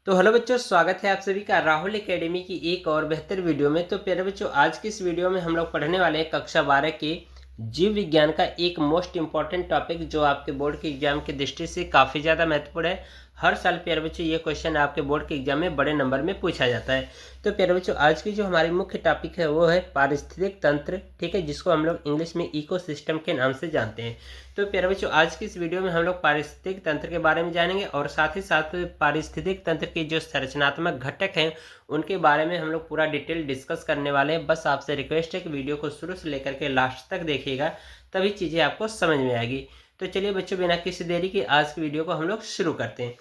तो हेलो बच्चों, स्वागत है आप सभी का राहुल एकेडमी की एक और बेहतर वीडियो में। तो प्यारे बच्चों, आज की इस वीडियो में हम लोग पढ़ने वाले हैं कक्षा 12 के जीव विज्ञान का एक मोस्ट इंपॉर्टेंट टॉपिक जो आपके बोर्ड के एग्जाम की दृष्टि से काफ़ी ज़्यादा महत्वपूर्ण है। हर साल प्यारे बच्चों ये क्वेश्चन आपके बोर्ड के एग्जाम में बड़े नंबर में पूछा जाता है। तो प्यारे बच्चों, आज की जो हमारी मुख्य टॉपिक है वो है पारिस्थितिक तंत्र, ठीक है, जिसको हम लोग इंग्लिश में इकोसिस्टम के नाम से जानते हैं। तो प्यारे बच्चों, आज की इस वीडियो में हम लोग पारिस्थितिक तंत्र के बारे में जानेंगे और साथ ही साथ पारिस्थितिक तंत्र के जो संरचनात्मक घटक हैं उनके बारे में हम लोग पूरा डिटेल डिस्कस करने वाले हैं। बस आपसे रिक्वेस्ट है कि वीडियो को शुरू से लेकर के लास्ट तक देखिएगा, तभी चीज़ें आपको समझ में आएगी। तो चलिए बच्चों, बिना किसी देरी के आज की वीडियो को हम लोग शुरू करते हैं।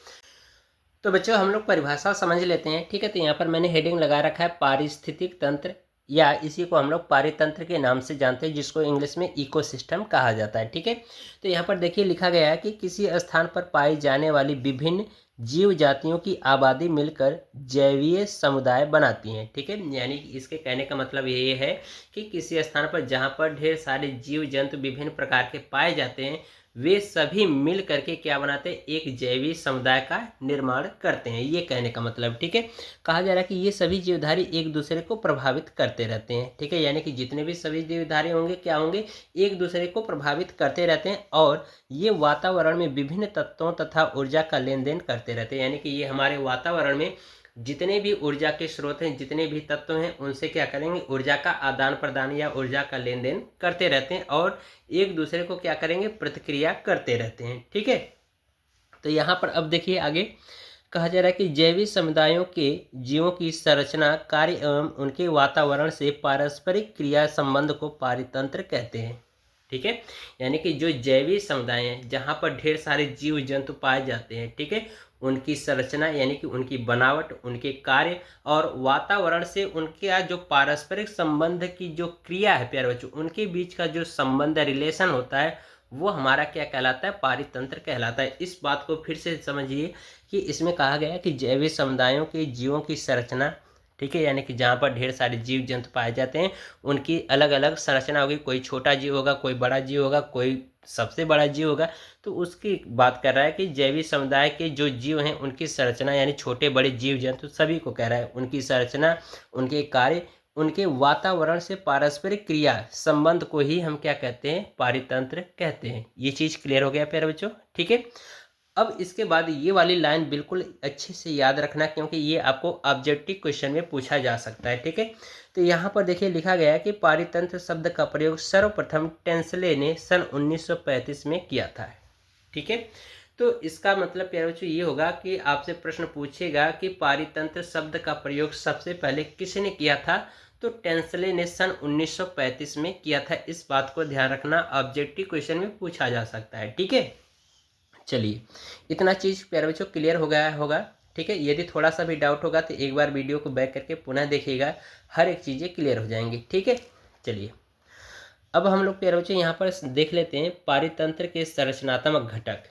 तो बच्चों, हम लोग परिभाषा समझ लेते हैं, ठीक है। तो यहाँ पर मैंने हेडिंग लगा रखा है पारिस्थितिक तंत्र, या इसी को हम लोग पारितंत्र के नाम से जानते हैं, जिसको इंग्लिश में इकोसिस्टम कहा जाता है, ठीक है। तो यहाँ पर देखिए लिखा गया है कि किसी स्थान पर पाई जाने वाली विभिन्न जीव जातियों की आबादी मिलकर जैवीय समुदाय बनाती हैं, ठीक है। यानी कि इसके कहने का मतलब ये है कि किसी स्थान पर जहाँ पर ढेर सारे जीव जंतु विभिन्न प्रकार के पाए जाते हैं, वे सभी मिल करके क्या बनाते हैं, एक जैवीय समुदाय का निर्माण करते हैं। ये कहने का मतलब, ठीक है। कहा जा रहा है कि ये सभी जीवधारी एक दूसरे को प्रभावित करते रहते हैं, ठीक है। यानी कि जितने भी सभी जीवधारी होंगे क्या होंगे, एक दूसरे को प्रभावित करते रहते हैं और ये वातावरण में विभिन्न तत्वों तथा ऊर्जा का लेन देन करते रहते हैं। यानी कि ये हमारे वातावरण में जितने भी ऊर्जा के स्रोत हैं, जितने भी तत्व हैं, उनसे क्या करेंगे, ऊर्जा का आदान प्रदान या ऊर्जा का लेन देन करते रहते हैं और एक दूसरे को क्या करेंगे, प्रतिक्रिया करते रहते हैं, ठीक है। तो यहाँ पर अब देखिए आगे कहा जा रहा है कि जैविक समुदायों के जीवों की संरचना, कार्य एवं उनके वातावरण से पारस्परिक क्रिया संबंध को पारितंत्र कहते हैं, ठीक है। यानी कि जो जैविक समुदाय हैं, जहाँ पर ढेर सारे जीव जंतु पाए जाते हैं, ठीक है, उनकी संरचना यानी कि उनकी बनावट, उनके कार्य और वातावरण से उनके जो पारस्परिक संबंध की जो क्रिया है प्यारे बच्चों, उनके बीच का जो संबंध रिलेशन होता है, वो हमारा क्या कहलाता है, पारितंत्र कहलाता है। इस बात को फिर से समझिए कि इसमें कहा गया है कि जैविक समुदायों के जीवों की संरचना, ठीक है, यानी कि जहाँ पर ढेर सारे जीव जंतु पाए जाते हैं उनकी अलग अलग संरचना होगी। कोई छोटा जीव होगा, कोई बड़ा जीव होगा, कोई सबसे बड़ा जीव होगा। तो उसकी बात कर रहा है कि जैविक समुदाय के जो जीव हैं उनकी संरचना, यानी छोटे बड़े जीव जंतु सभी को कह रहा है, उनकी संरचना, उनके कार्य, उनके वातावरण से पारस्परिक क्रिया संबंध को ही हम क्या कहते हैं, पारितंत्र कहते हैं। ये चीज़ क्लियर हो गया प्यारे बच्चों, ठीक है। अब इसके बाद ये वाली लाइन बिल्कुल अच्छे से याद रखना, क्योंकि ये आपको ऑब्जेक्टिव क्वेश्चन में पूछा जा सकता है, ठीक है। तो यहाँ पर देखिए लिखा गया है कि पारितंत्र शब्द का प्रयोग सर्वप्रथम टेंसले ने सन 1935 में किया था, ठीक है। तो इसका मतलब प्यारे बच्चों ये होगा कि आपसे प्रश्न पूछेगा कि पारितंत्र शब्द का प्रयोग सबसे पहले किसने किया था, तो टेंसले ने सन 1935 में किया था। इस बात को ध्यान रखना, ऑब्जेक्टिव क्वेश्चन में पूछा जा सकता है, ठीक है। चलिए, इतना चीज़ प्यारे बच्चों क्लियर हो गया होगा, ठीक है। यदि थोड़ा सा भी डाउट होगा तो एक बार वीडियो को बैक करके पुनः देखिएगा, हर एक चीज़ें क्लियर हो जाएंगी, ठीक है। चलिए, अब हम लोग प्यारे बच्चों यहाँ पर देख लेते हैं पारितंत्र के संरचनात्मक घटक,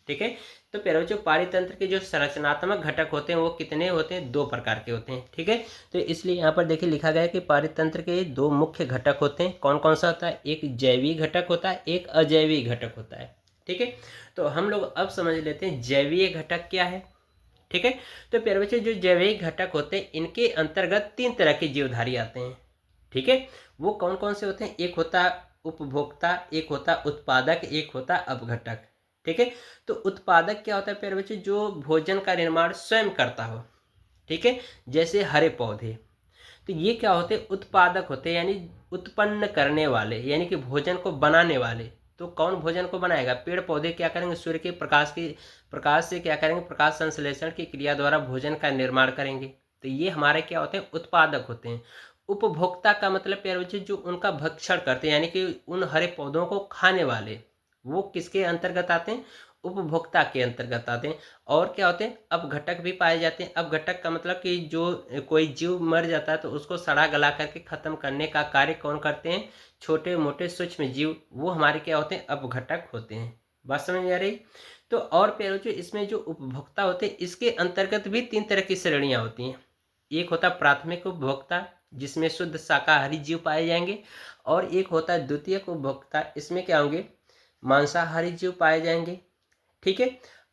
ठीक है। तो प्यारे बच्चों, पारितंत्र के जो संरचनात्मक घटक होते हैं वो कितने होते हैं, दो प्रकार के होते हैं, ठीक है। तो इसलिए यहाँ पर देखिए लिखा गया है कि पारितंत्र के दो मुख्य घटक होते हैं। कौन कौन सा होता है, एक जैविक घटक होता है, एक अजैविक घटक होता है, ठीक है। तो हम लोग अब समझ लेते हैं जैविक घटक क्या है, ठीक है। तो प्यारे बच्चों, जो जैविक घटक होते हैं इनके अंतर्गत तीन तरह के जीवधारी आते हैं, ठीक है। वो कौन कौन से होते हैं, एक होता उपभोक्ता, एक होता उत्पादक, एक होता अपघटक, ठीक है। तो उत्पादक क्या होता है प्यारे बच्चों, जो भोजन का निर्माण स्वयं करता हो, ठीक है, जैसे हरे पौधे। तो ये क्या होते हैं, उत्पादक होते हैं, यानी उत्पन्न करने वाले, यानी कि भोजन को बनाने वाले। तो कौन भोजन को बनाएगा, पेड़ पौधे क्या करेंगे, सूर्य के प्रकाश से क्या करेंगे, प्रकाश संश्लेषण की क्रिया द्वारा भोजन का निर्माण करेंगे। तो ये हमारे क्या होते हैं, उत्पादक होते हैं। उपभोक्ता का मतलब प्यारे बच्चे जो उनका भक्षण करते हैं, यानी कि उन हरे पौधों को खाने वाले, वो किसके अंतर्गत आते हैं, उपभोक्ता के अंतर्गत आते हैं। और क्या होते हैं, अपघटक भी पाए जाते हैं। अपघटक का मतलब कि जो कोई जीव मर जाता है तो उसको सड़ा गला करके खत्म करने का कार्य कौन करते हैं, छोटे मोटे सूक्ष्म जीव, वो हमारे क्या होते हैं, अपघटक होते हैं। बात समझ में आ रही। तो और प्यारे बच्चों, इसमें जो उपभोक्ता होते हैं इसके अंतर्गत भी तीन तरह की श्रेणियां होती हैं। एक होता प्राथमिक उपभोक्ता, जिसमें शुद्ध शाकाहारी जीव पाए जाएंगे, और एक होता है द्वितीयक उपभोक्ता, इसमें क्या होंगे, मांसाहारी जीव पाए जाएंगे, ठीक है।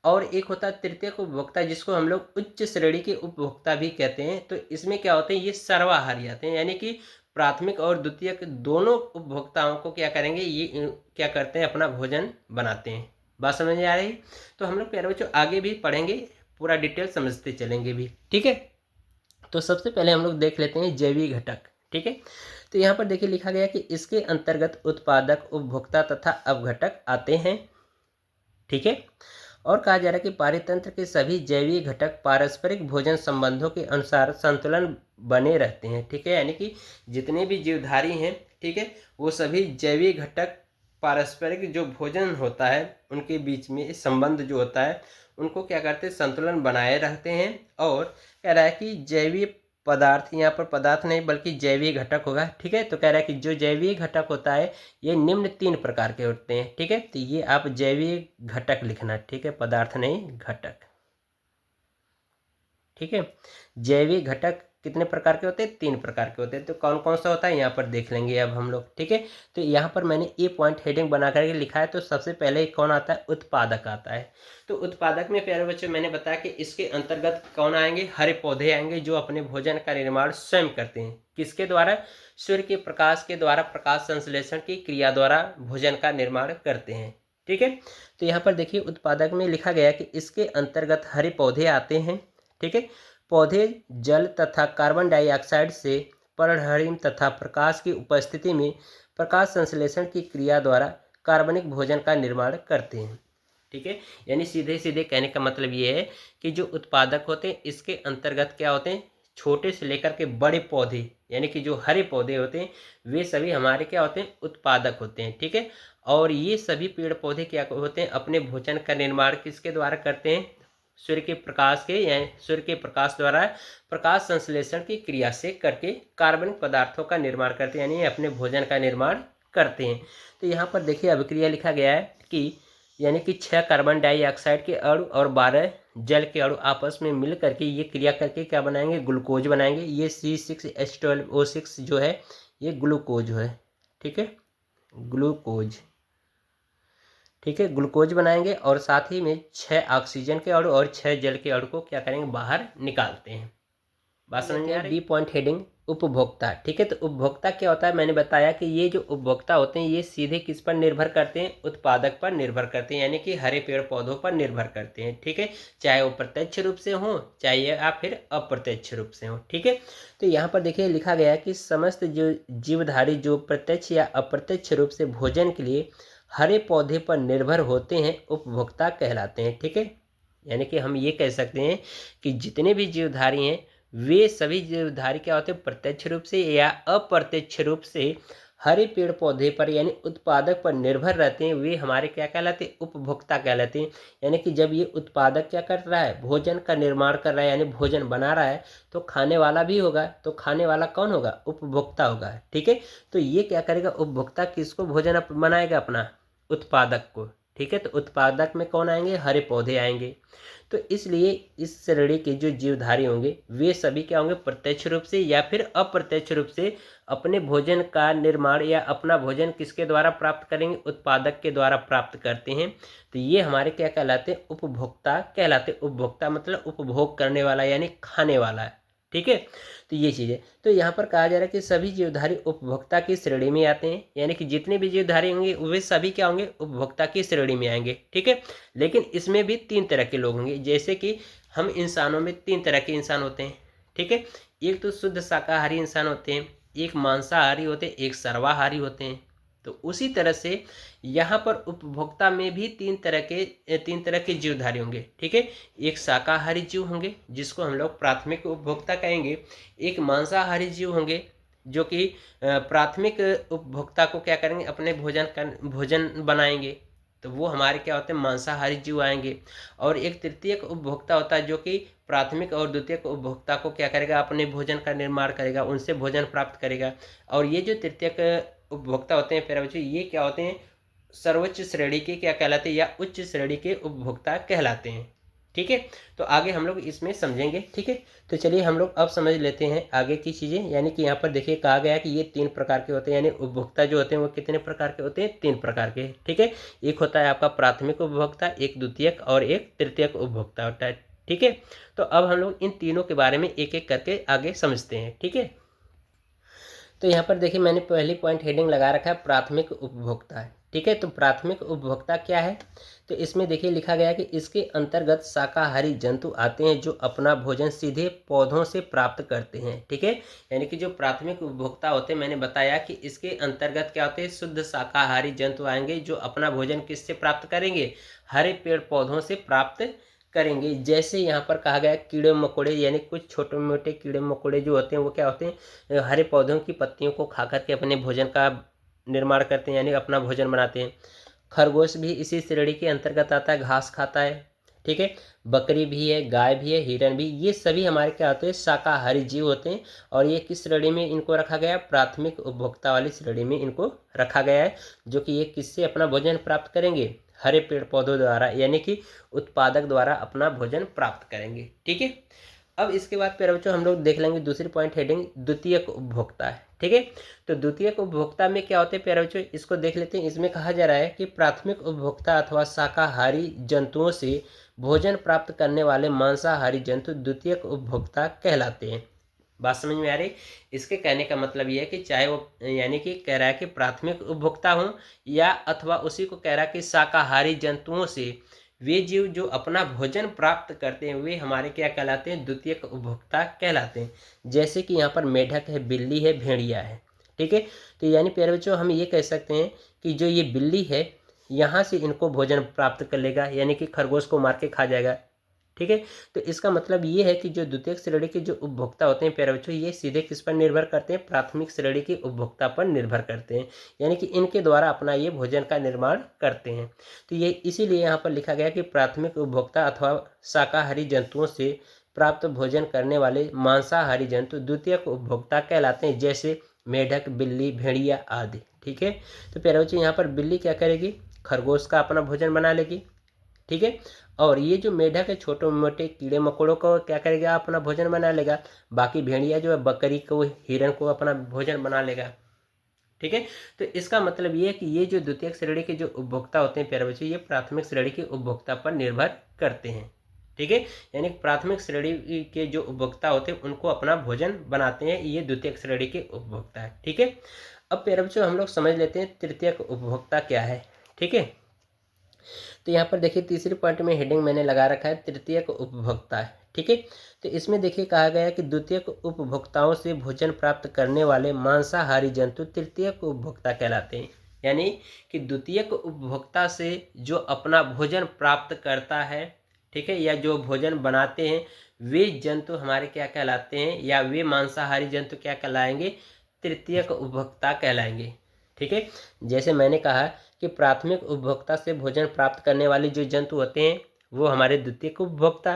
और एक होता है तृतीयक उपभोक्ता, जिसको हम लोग उच्च श्रेणी के उपभोक्ता भी कहते हैं। तो इसमें क्या होते हैं, ये सर्वाहारी आते हैं, यानी कि प्राथमिक और द्वितीयक दोनों उपभोक्ताओं को क्या करेंगे, ये क्या करते हैं, अपना भोजन बनाते हैं। बात समझ में आ रही? तो हम लोग प्यारे बच्चों आगे भी पढ़ेंगे, पूरा डिटेल समझते चलेंगे भी, ठीक है। तो सबसे पहले हम लोग देख लेते हैं जैविक घटक, ठीक है। तो यहाँ पर देखिए लिखा गया कि इसके अंतर्गत उत्पादक, उपभोक्ता तथा अपघटक आते हैं, ठीक है। और कहा जा रहा है कि पारितंत्र के सभी जैविक घटक पारस्परिक भोजन संबंधों के अनुसार संतुलन बने रहते हैं, ठीक है। यानी कि जितने भी जीवधारी हैं, ठीक है, वो सभी जैविक घटक पारस्परिक जो भोजन होता है उनके बीच में संबंध जो होता है उनको क्या करते हैं, संतुलन बनाए रहते हैं। और कह रहा है कि जैविक पदार्थ, यहाँ पर पदार्थ नहीं बल्कि जैविक घटक होगा, ठीक है। तो कह रहा है कि जो जैविक घटक होता है ये निम्न 3 प्रकार के होते हैं, ठीक है। तो ये आप जैविक घटक लिखना, ठीक है, पदार्थ नहीं घटक, ठीक है। जैविक घटक कितने प्रकार के होते हैं, 3 प्रकार के होते हैं। तो कौन कौन सा होता है यहाँ पर देख लेंगे अब हम लोग, ठीक है। तो यहाँ पर मैंने ए पॉइंट हेडिंग बना करके लिखा है। तो सबसे पहले कौन आता है, उत्पादक आता है। तो उत्पादक में प्यारे बच्चों मैंने बताया कि इसके अंतर्गत कौन आएंगे, हरे पौधे आएंगे जो अपने भोजन का निर्माण स्वयं करते हैं। किसके द्वारा, सूर्य के प्रकाश के द्वारा, प्रकाश संश्लेषण की क्रिया द्वारा भोजन का निर्माण करते हैं, ठीक है। तो यहाँ पर देखिए उत्पादक में लिखा गया कि इसके अंतर्गत हरे पौधे आते हैं, ठीक है। पौधे जल तथा कार्बन डाइऑक्साइड से पर्णहरित तथा प्रकाश की उपस्थिति में प्रकाश संश्लेषण की क्रिया द्वारा कार्बनिक भोजन का निर्माण करते हैं, ठीक है। यानी सीधे सीधे कहने का मतलब ये है कि जो उत्पादक होते हैं इसके अंतर्गत क्या होते हैं, छोटे से लेकर के बड़े पौधे, यानी कि जो हरे पौधे होते हैं वे सभी हमारे क्या होते हैं, उत्पादक होते हैं, ठीक है। और ये सभी पेड़ पौधे क्या होते हैं, अपने भोजन का निर्माण किसके द्वारा करते हैं, सूर्य के प्रकाश के, यानी सूर्य के प्रकाश द्वारा प्रकाश संश्लेषण की क्रिया से करके कार्बनिक पदार्थों का निर्माण करते हैं, यानी अपने भोजन का निर्माण करते हैं। तो यहाँ पर देखिए अभिक्रिया लिखा गया है कि यानी कि 6 कार्बन डाइऑक्साइड के अणु और 12 जल के अणु आपस में मिल करके ये क्रिया करके क्या बनाएंगे, ग्लूकोज बनाएंगे। ये C6H12O6 जो है ये ग्लूकोज है, ठीक है, ग्लूकोज, ठीक है, ग्लूकोज बनाएंगे। और साथ ही में 6 ऑक्सीजन के अणु और 6 जल के अणु को क्या करेंगे, बाहर निकालते हैं। बात समझ में आ रही? डी पॉइंट हेडिंग उपभोक्ता, ठीक है। तो उपभोक्ता क्या होता है, मैंने बताया कि ये जो उपभोक्ता होते हैं ये सीधे किस पर निर्भर करते हैं, उत्पादक पर निर्भर करते हैं, यानी कि हरे पेड़ पौधों पर निर्भर करते हैं, ठीक है। चाहे वो प्रत्यक्ष रूप से हो चाहे या फिर अप्रत्यक्ष रूप से हो, ठीक है। तो यहाँ पर देखिए लिखा गया है कि समस्त जो जीवधारी जो प्रत्यक्ष या अप्रत्यक्ष रूप से भोजन के लिए हरे पौधे पर निर्भर होते हैं उपभोक्ता कहलाते हैं, ठीक है। यानी कि हम ये कह सकते हैं कि जितने भी जीवधारी हैं वे सभी जीवधारी क्या होते हैं, प्रत्यक्ष रूप से या अप्रत्यक्ष रूप से हरे पेड़ पौधे पर यानी उत्पादक पर निर्भर रहते हैं। वे हमारे क्या कहलाते हैं, उपभोक्ता कहलाते हैं। यानी कि जब ये उत्पादक क्या कर रहा है, भोजन का निर्माण कर रहा है, यानी भोजन बना रहा है, तो खाने वाला भी होगा। तो खाने वाला कौन होगा, उपभोक्ता होगा, ठीक है। तो ये क्या करेगा, उपभोक्ता किसको भोजन बनाएगा, अपना उत्पादक को, ठीक है। तो उत्पादक में कौन आएंगे, हरे पौधे आएंगे। तो इसलिए इस श्रेणी के जो जीवधारी होंगे वे सभी क्या होंगे, प्रत्यक्ष रूप से या फिर अप्रत्यक्ष रूप से अपने भोजन का निर्माण या अपना भोजन किसके द्वारा प्राप्त करेंगे, उत्पादक के द्वारा प्राप्त करते हैं। तो ये हमारे क्या कहलाते हैं, उपभोक्ता कहलाते। उपभोक्ता मतलब उपभोग करने वाला यानी खाने वाला है, ठीक है। तो ये चीज़ है। तो यहाँ पर कहा जा रहा है कि सभी जीवधारी उपभोक्ता की श्रेणी में आते हैं, यानी कि जितने भी जीवधारी होंगे वे सभी क्या होंगे, उपभोक्ता की श्रेणी में आएंगे, ठीक है। लेकिन इसमें भी 3 तरह के लोग होंगे, जैसे कि हम इंसानों में 3 तरह के इंसान होते हैं, ठीक है। एक तो शुद्ध शाकाहारी इंसान होते हैं, एक मांसाहारी होते हैं, एक सर्वाहारी होते हैं। तो उसी तरह से यहाँ पर उपभोक्ता में भी 3 तरह के जीवधारी होंगे, ठीक है। एक शाकाहारी जीव होंगे जिसको हम लोग प्राथमिक उपभोक्ता कहेंगे। एक मांसाहारी जीव होंगे जो कि प्राथमिक उपभोक्ता को क्या करेंगे, अपने भोजन बनाएंगे, तो वो हमारे क्या होते हैं, मांसाहारी जीव आएंगे। और एक तृतीयक उपभोक्ता होता है जो कि प्राथमिक और द्वितीयक उपभोक्ता को क्या करेगा, अपने भोजन का निर्माण करेगा, उनसे भोजन प्राप्त करेगा। और ये जो तृतीयक उपभोक्ता होते हैं प्यारे बच्चों, ये क्या होते हैं, सर्वोच्च श्रेणी के क्या कहलाते हैं या उच्च श्रेणी के उपभोक्ता कहलाते हैं, ठीक है। तो आगे हम लोग इसमें समझेंगे। ठीक है, तो चलिए हम लोग अब समझ लेते हैं आगे की चीज़ें। यानी कि यहाँ पर देखिए कहा गया है कि ये 3 प्रकार के होते हैं, यानी उपभोक्ता जो होते हैं वो कितने प्रकार के होते हैं, 3 प्रकार के। ठीक है, एक होता है आपका प्राथमिक उपभोक्ता, एक द्वितीयक और एक तृतीयक उपभोक्ता होता है। ठीक है, तो अब हम लोग इन तीनों के बारे में एक एक करके आगे समझते हैं। ठीक है, तो यहाँ पर देखिए मैंने पहली पॉइंट हेडिंग लगा रखा है प्राथमिक उपभोक्ता है। ठीक है, तो प्राथमिक उपभोक्ता क्या है, तो इसमें देखिए लिखा गया है कि इसके अंतर्गत शाकाहारी जंतु आते हैं जो अपना भोजन सीधे पौधों से प्राप्त करते हैं। ठीक है, यानी कि जो प्राथमिक उपभोक्ता होते हैं, मैंने बताया कि इसके अंतर्गत क्या होते हैं, शुद्ध शाकाहारी जंतु आएंगे जो अपना भोजन किससे प्राप्त करेंगे, हरे पेड़ पौधों से प्राप्त करेंगे। जैसे यहाँ पर कहा गया कीड़े मकोड़े, यानी कुछ छोटे मोटे कीड़े मकोड़े जो होते हैं वो क्या होते हैं, हरे पौधों की पत्तियों को खा करके अपने भोजन का निर्माण करते हैं, यानी अपना भोजन बनाते हैं। खरगोश भी इसी श्रेणी के अंतर्गत आता है, घास खाता है। ठीक है, बकरी भी है, गाय भी है, हिरन भी, ये सभी हमारे क्या होते हैं, शाकाहारी जीव होते हैं। और ये किस श्रेणी में इनको रखा गया है, प्राथमिक उपभोक्ता वाली श्रेणी में इनको रखा गया है, जो कि ये किससे अपना भोजन प्राप्त करेंगे, हरे पेड़ पौधों द्वारा, यानी कि उत्पादक द्वारा अपना भोजन प्राप्त करेंगे। ठीक है, अब इसके बाद प्यारे बच्चों हम लोग देख लेंगे दूसरी पॉइंट हेडिंग द्वितीयक उपभोक्ता है। ठीक है, तो द्वितीयक उपभोक्ता में क्या होते हैं प्यारे बच्चों, इसको देख लेते हैं। इसमें कहा जा रहा है कि प्राथमिक उपभोक्ता अथवा शाकाहारी जंतुओं से भोजन प्राप्त करने वाले मांसाहारी जंतु द्वितीयक उपभोक्ता कहलाते हैं। बात समझ में आ रही, इसके कहने का मतलब ये है कि चाहे वो, यानी कि कह रहा है कि प्राथमिक उपभोक्ता हो या अथवा उसी को कह रहा है कि शाकाहारी जंतुओं से वे जीव जो अपना भोजन प्राप्त करते हैं वे हमारे क्या कहलाते हैं, द्वितीयक उपभोक्ता कहलाते हैं। जैसे कि यहाँ पर मेढक है, बिल्ली है, भेड़िया है। ठीक है, तो यानी प्यारे बच्चों हम ये कह सकते हैं कि जो ये बिल्ली है यहाँ से इनको भोजन प्राप्त कर लेगा, यानी कि खरगोश को मार के खा जाएगा। ठीक है, तो इसका मतलब ये है कि जो द्वितीयक श्रेणी के जो उपभोक्ता होते हैं प्यारे बच्चों, ये सीधे किस पर निर्भर करते हैं, प्राथमिक श्रेणी के उपभोक्ता पर निर्भर करते हैं, यानी कि इनके द्वारा अपना ये भोजन का निर्माण करते हैं। तो ये इसीलिए यहाँ पर लिखा गया कि प्राथमिक उपभोक्ता अथवा शाकाहारी जंतुओं से प्राप्त भोजन करने वाले मांसाहारी जंतु द्वितीयक उपभोक्ता कहलाते हैं, जैसे मेढक, बिल्ली, भेड़िया आदि। ठीक है, तो प्यारे बच्चों यहाँ पर बिल्ली क्या करेगी, खरगोश का अपना भोजन बना लेगी। ठीक है, और ये जो मेढक है छोटे मोटे कीड़े मकोड़ों को क्या करेगा, अपना भोजन बना लेगा। बाकी भेड़िया जो है बकरी को, हिरन को अपना भोजन बना लेगा। ठीक है, तो इसका मतलब ये है कि ये जो द्वितीयक श्रेणी के जो उपभोक्ता होते हैं प्यारे बच्चों, ये प्राथमिक श्रेणी के उपभोक्ता पर निर्भर करते हैं। ठीक है, यानी प्राथमिक श्रेणी के जो उपभोक्ता होते हैं उनको अपना भोजन बनाते हैं, ये द्वितीयक श्रेणी के उपभोक्ता है। ठीक है, अब प्यारे बच्चों हम लोग समझ लेते हैं तृतीयक उपभोक्ता क्या है। ठीक है, तो यहाँ पर देखिए तीसरी पॉइंट में हेडिंग मैंने लगा रखा है तृतीयक उपभोक्ता है। ठीक है, तो इसमें देखिए कहा गया है कि द्वितीयक उपभोक्ताओं से भोजन प्राप्त करने वाले मांसाहारी जंतु तृतीयक उपभोक्ता कहलाते हैं। यानी कि द्वितीयक उपभोक्ता से जो अपना भोजन प्राप्त करता है, ठीक है, या जो भोजन बनाते हैं, वे जंतु हमारे क्या कहलाते हैं, या वे मांसाहारी जंतु क्या कहलाएंगे, तृतीयक उपभोक्ता कहलाएंगे। ठीक है, जैसे मैंने कहा कि प्राथमिक उपभोक्ता से भोजन प्राप्त करने वाले जो जंतु होते हैं वो हमारे द्वितीयक उपभोक्ता,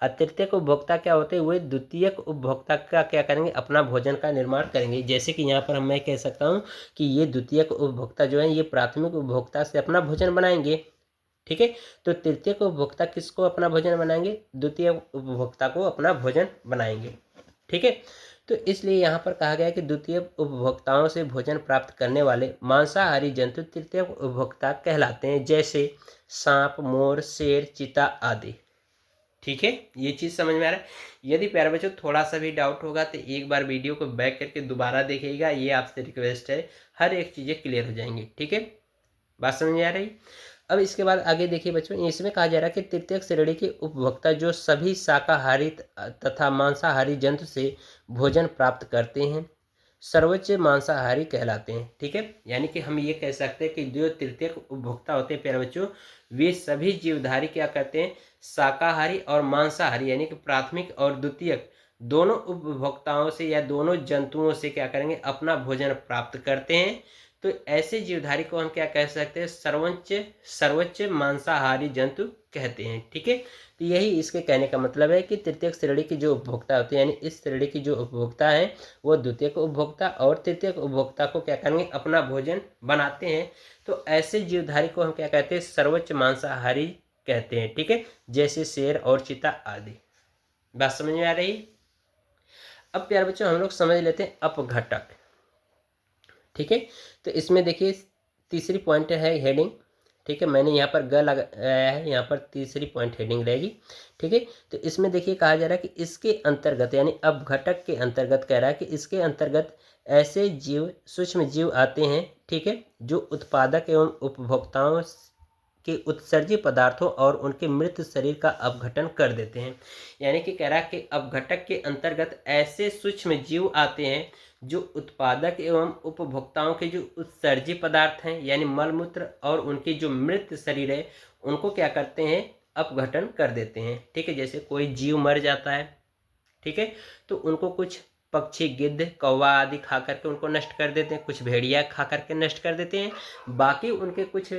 और तृतीयक उपभोक्ता क्या होते हैं, वे द्वितीयक उपभोक्ता का क्या करेंगे, अपना भोजन का निर्माण करेंगे। जैसे कि यहाँ पर मैं कह सकता हूँ कि ये द्वितीयक उपभोक्ता जो है ये प्राथमिक उपभोक्ता से अपना भोजन बनाएंगे। ठीक है, तो तृतीयक उपभोक्ता किसको अपना भोजन बनाएंगे, द्वितीय उपभोक्ता को अपना भोजन बनाएंगे। ठीक है, तो इसलिए यहाँ पर कहा गया है कि द्वितीय उपभोक्ताओं से भोजन प्राप्त करने वाले मांसाहारी जंतु तृतीय उपभोक्ता कहलाते हैं, जैसे सांप, मोर, शेर, चीता आदि। ठीक है, ये चीज़ समझ में आ रहा है। यदि प्यारे बच्चों थोड़ा सा भी डाउट होगा तो एक बार वीडियो को बैक करके दोबारा देखिएगा, ये आपसे रिक्वेस्ट है, हर एक चीज़ें क्लियर हो जाएंगी। ठीक है, बात समझ में आ रही। अब इसके बाद आगे देखिए बच्चों, इसमें कहा जा रहा है कि तृतीयक श्रेणी के उपभोक्ता जो सभी शाकाहारी तथा मांसाहारी जंतु से भोजन प्राप्त करते हैं सर्वोच्च मांसाहारी कहलाते हैं। ठीक है, यानी कि हम ये कह सकते हैं कि जो तृतीयक उपभोक्ता होते हैं प्यारे बच्चों, वे सभी जीवधारी क्या करते हैं, शाकाहारी और मांसाहारी, यानी कि प्राथमिक और द्वितीयक दोनों उपभोक्ताओं से या दोनों जंतुओं से क्या करेंगे, अपना भोजन प्राप्त करते हैं। तो ऐसे जीवधारी को हम क्या कह सकते हैं, सर्वोच्च मांसाहारी जंतु कहते हैं। ठीक है, तो यही इसके कहने का मतलब है कि तृतीयक श्रेणी की जो उपभोक्ता होते हैं, यानी इस श्रेणी की जो उपभोक्ता है वो द्वितीयक उपभोक्ता और तृतीयक उपभोक्ता को क्या करेंगे, अपना भोजन बनाते हैं। तो ऐसे जीवधारी को हम क्या कहते हैं, सर्वोच्च मांसाहारी कहते हैं। ठीक है, जैसे शेर और चीता आदि। बात समझ में आ रही। अब प्यारे बच्चों हम लोग समझ लेते हैं अपघटक। ठीक है, तो इसमें देखिए तीसरी पॉइंट है हेडिंग। ठीक है, मैंने यहाँ पर ग लगाया है, यहाँ पर तीसरी पॉइंट हेडिंग रहेगी। ठीक है, तो इसमें देखिए कहा जा रहा है कि इसके अंतर्गत यानी अपघटक के अंतर्गत कह रहा है कि इसके अंतर्गत ऐसे जीव सूक्ष्म जीव आते हैं, ठीक है, जो उत्पादक एवं उपभोक्ताओं के उत्सर्जी पदार्थों और उनके मृत शरीर का अपघटन कर देते हैं। यानी कि कह रहा है कि अपघटक के अंतर्गत ऐसे सूक्ष्म जीव आते हैं जो उत्पादक एवं उपभोक्ताओं के जो उत्सर्जी पदार्थ हैं यानी मलमूत्र और उनके जो मृत शरीर है उनको क्या करते हैं, अपघटन कर देते हैं। ठीक है, जैसे कोई जीव मर जाता है, ठीक है, तो उनको कुछ पक्षी, गिद्ध, कौवा आदि खा करके उनको नष्ट कर देते हैं, कुछ भेड़िया खा करके नष्ट कर देते हैं। बाकी उनके कुछ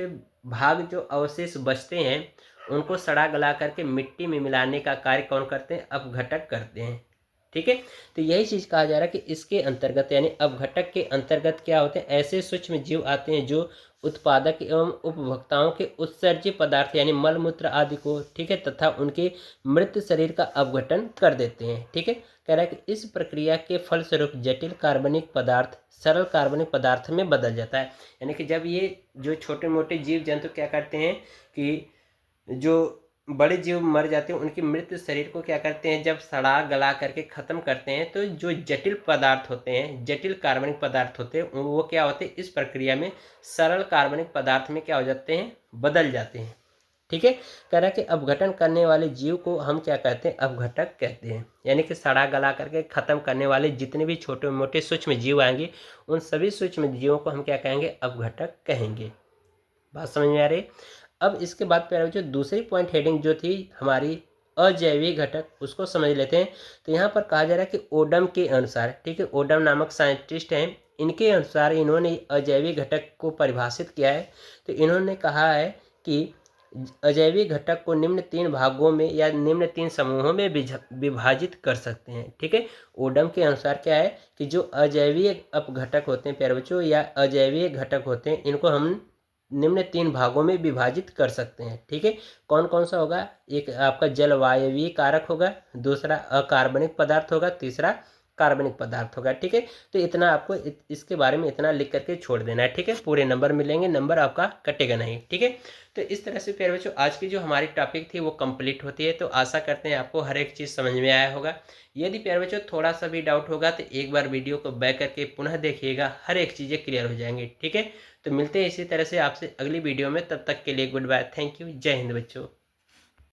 भाग जो अवशेष बचते हैं उनको सड़ा गला करके मिट्टी में मिलाने का कार्य कौन करते हैं, अपघटक करते हैं। ठीक है, तो यही चीज कहा जा रहा है कि इसके अंतर्गत यानी अपघटक के अंतर्गत क्या होते हैं, ऐसे सूक्ष्म जीव आते हैं जो उत्पादक एवं उपभोक्ताओं के उत्सर्जी पदार्थ यानी मलमूत्र आदि को, ठीक है, तथा उनके मृत शरीर का अपघटन कर देते हैं। ठीक है, कह रहा है कि इस प्रक्रिया के फलस्वरूप जटिल कार्बनिक पदार्थ सरल कार्बनिक पदार्थ में बदल जाता है। यानी कि जब ये जो छोटे मोटे जीव जंतु क्या करते हैं कि जो बड़े जीव मर जाते हैं उनके मृत शरीर को क्या करते हैं, जब सड़ा गला करके ख़त्म करते हैं तो जो जटिल पदार्थ होते हैं, जटिल कार्बनिक पदार्थ होते हैं, वो क्या होते हैं, इस प्रक्रिया में सरल कार्बनिक पदार्थ में क्या हो जाते हैं, बदल जाते हैं। ठीक है, कह रहा है कि अपघटन करने वाले जीव को हम क्या कहते हैं, अपघटक कहते हैं। यानी कि सड़ा गला करके ख़त्म करने वाले जितने भी छोटे मोटे सूक्ष्म जीव आएंगे उन सभी सूक्ष्म जीवों को हम क्या कहेंगे, अपघटक कहेंगे। बात समझ में आ रही। अब इसके बाद प्यारे बच्चों दूसरी पॉइंट हेडिंग जो थी हमारी अजैविक घटक, उसको समझ लेते हैं। तो यहाँ पर कहा जा रहा है कि ओडम के अनुसार, ठीक है, ओडम नामक साइंटिस्ट हैं, इनके अनुसार इन्होंने अजैविक घटक को परिभाषित किया है। तो इन्होंने कहा है कि अजैविक घटक को निम्न 3 भागों में या निम्न 3 समूहों में विभाजित कर सकते हैं। ठीक है, ओडम के अनुसार क्या है कि जो अजैविक अपघटक होते हैं प्यारे बच्चों या अजैविक घटक होते हैं इनको हम निम्न 3 भागों में विभाजित कर सकते हैं। ठीक है, कौन कौन सा होगा, एक आपका जलवायवीय कारक होगा, दूसरा अकार्बनिक पदार्थ होगा, तीसरा कार्बनिक पदार्थ होगा। ठीक है, तो इतना आपको इसके बारे में इतना लिख करके छोड़ देना है। ठीक है, पूरे नंबर मिलेंगे, नंबर आपका कटेगा नहीं। ठीक है, तो इस तरह से प्यारे बच्चों आज की जो हमारी टॉपिक थी वो कंप्लीट होती है। तो आशा करते हैं आपको हर एक चीज़ समझ में आया होगा। यदि प्यारे बच्चों थोड़ा सा भी डाउट होगा तो एक बार वीडियो को बैक करके पुनः देखिएगा, हर एक चीज़ें क्लियर हो जाएंगी। ठीक है, तो मिलते हैं इसी तरह से आपसे अगली वीडियो में, तब तक के लिए गुड बाय, थैंक यू, जय हिंद बच्चों।